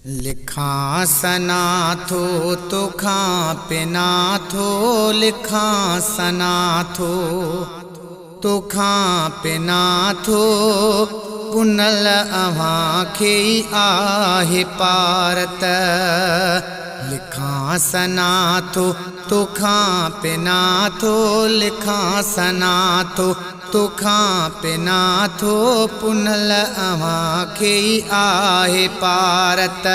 लिखा सना थो तोखां पिना थो, लिखा सना थो तोखां पिना थो, पुनल अव्हां खे ई आहे पारत। लिखा सना थो तोखां पिना थो, लिखा सना थो तोखां पिना थो, पुनल अव्हां खे ई आहे पारत।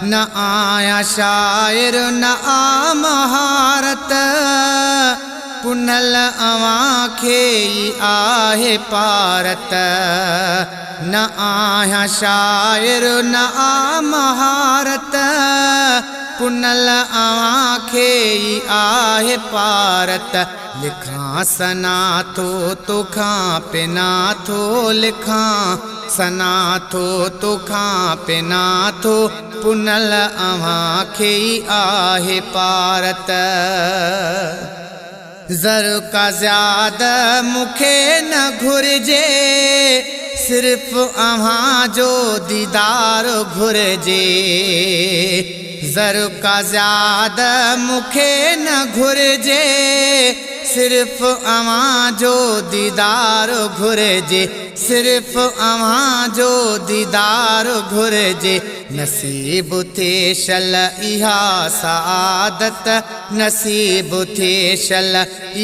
न आया शायर न आ महारत, पुनल अव्हां खे ई आहे पारत। न आया शायर न आ महारत, पुनल अव्हां खे ई आहे पारत। लिखा सना थो तोखां पिना थो, लिखा सना थो तोखां पिना थो, पुनल अव्हां खे ई आहे पारत। ज़र का ज़्यादा मूंखे न घुरिजे, सिर्फ़ अव्हां जो दीदार घुरिजे। ज़र का ज़्यादा मूंखे न घुरिजे, सिर्फ़ अव्हां जो दीदार घुरिजे, सिर्फ़ अव्हां जो दीदार घुरिजे। नसीब थे शल इहा सआदत, नसीब थे शल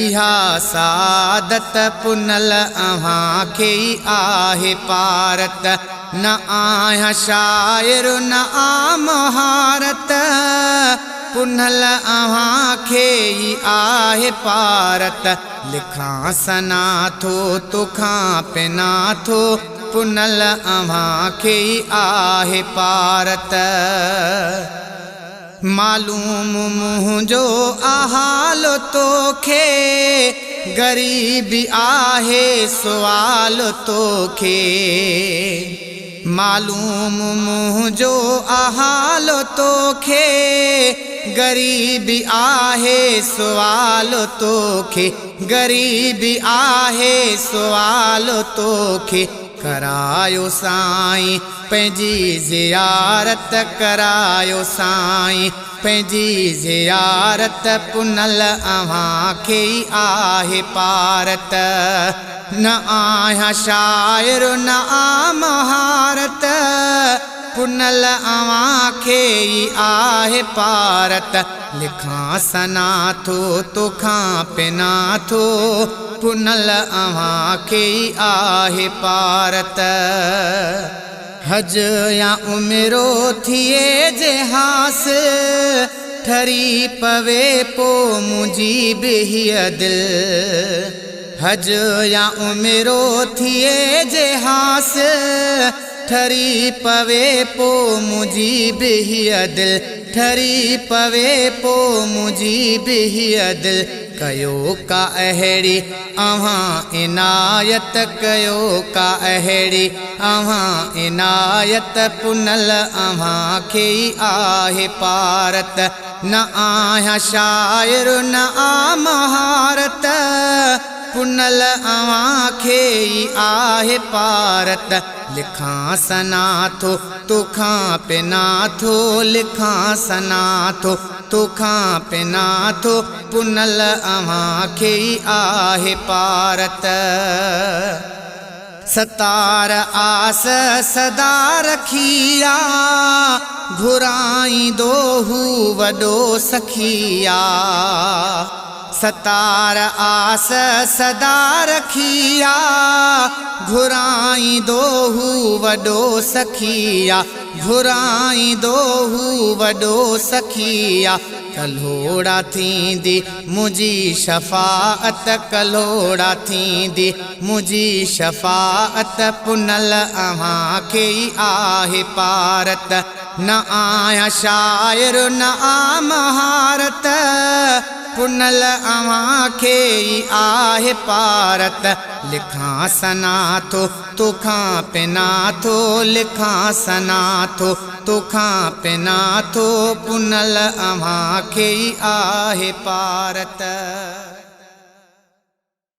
इहा सआदत, पुनल अव्हां खे ई आहे पारत। न आया शायर न आ महारत, पुनल अव्हां खे ई आहे पारत। लिखा सना थो तोखां पिना थो, पुनल अव्हां खे ई आहे पारत। मालूम मुंहिंजो आहाल तोखे, ग़रीबी आहे सुवाल तोखे। मालूम मुंहिंजो आहाल तोखे, ग़रीबी आहे सुवाल तोखे, ग़रीबी आहे सुवाल तोखे। करायो साईं पंहिंजी ज़ियारत, करायो साईं पंहिंजी ज़ियारत, पुनल अव्हां खे ई आहे पारत। न आया शायर न आ महारत, पुनल अव्हां खे ई आहे पारत। लिखा सना थो तोखां पिना थो, पुनल अव्हां खे ई आहे पारत। हज या उमिरो थिए जे हास, ठरी पवे पो मुंहिंजी बि हीअ दिल। हज या उमिरो थिए जे हास, ठरी पवे पो मुंहिंजी बि हीअ दिल, ठरी पवे पो मुंहिंजी बि हीअ दिल। कयो का अहिड़ी अव्हां इनायत, कयो का अहिड़ी अव्हां इनायत, पुनल अव्हां खे ई आहे पारत। न आया शायर न आ महारत, पुनल अव्हां खे ई आहे पारत। लिखा सना थो तोखां पिना थो, लिखा सना थो तोखां पिना थो, पुनल अव्हां खे ई आहे पारत। सतार आस सदा रखिया, घुराईंदो हू वॾो सखिया। सतार आस सदा रखिया, घुराईंदो हू वॾो सखिया, घुराईंदो हू वॾो सखिया। कल्होड़ा थींदी मुंहिंजी शफ़ाअत, कल्होड़ा थींदी मुंहिंजी शफ़ाअत, पुनल अव्हां खे ई आहे पारत। न आया शायर न आ महारत, पुनल अव्हां खे ई आहे पारत। लिखा सना थो तोखां पिना थो, लिखा सना थो तोखां पिना थो, पुनल अव्हां खे ई आहे पारत।